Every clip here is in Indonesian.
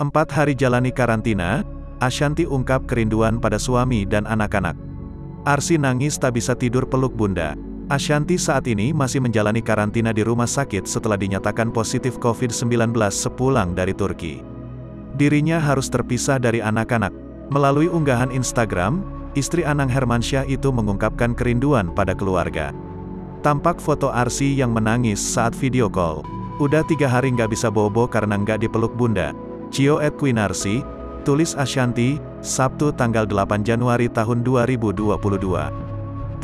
4 hari jalani karantina, Ashanti ungkap kerinduan pada suami dan anak-anak. Arsy nangis tak bisa tidur peluk bunda. Ashanti saat ini masih menjalani karantina di rumah sakit setelah dinyatakan positif COVID-19 sepulang dari Turki. Dirinya harus terpisah dari anak-anak. Melalui unggahan Instagram, istri Anang Hermansyah itu mengungkapkan kerinduan pada keluarga. Tampak foto Arsy yang menangis saat video call. Udah 3 hari nggak bisa bobo karena nggak dipeluk bunda. Cio @Queen Arsy, tulis Ashanti, Sabtu tanggal 8 Januari tahun 2022.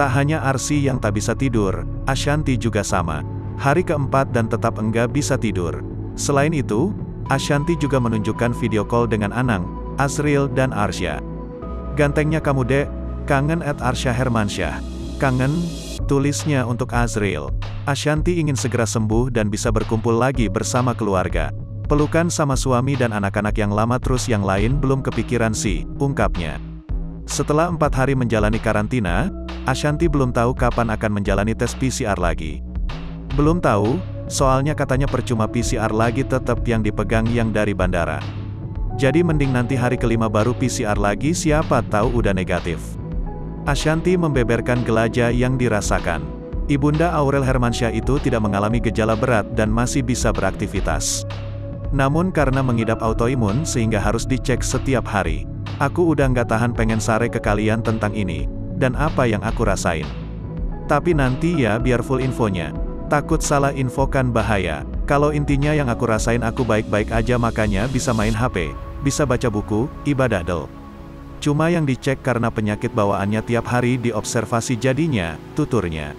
Tak hanya Arsy yang tak bisa tidur, Ashanti juga sama. Hari keempat dan tetap enggak bisa tidur. Selain itu, Ashanti juga menunjukkan video call dengan Anang, Azril dan Arsya. Gantengnya kamu dek, kangen @Arsya Hermansyah. Kangen, tulisnya untuk Azril. Ashanti ingin segera sembuh dan bisa berkumpul lagi bersama keluarga. Pelukan sama suami dan anak-anak yang lama terus yang lain belum kepikiran sih, ungkapnya. Setelah 4 hari menjalani karantina, Ashanti belum tahu kapan akan menjalani tes PCR lagi. Belum tahu, soalnya katanya percuma PCR lagi tetap yang dipegang yang dari bandara. Jadi mending nanti hari kelima baru PCR lagi siapa tahu udah negatif. Ashanti membeberkan gelaja yang dirasakan. Ibunda Aurel Hermansyah itu tidak mengalami gejala berat dan masih bisa beraktivitas. Namun karena mengidap autoimun sehingga harus dicek setiap hari. Aku udah nggak tahan pengen sare ke kalian tentang ini, dan apa yang aku rasain. Tapi nanti ya biar full infonya. Takut salah infokan bahaya. Kalau intinya yang aku rasain aku baik-baik aja makanya bisa main HP, bisa baca buku, ibadah del. Cuma yang dicek karena penyakit bawaannya tiap hari diobservasi jadinya, tuturnya.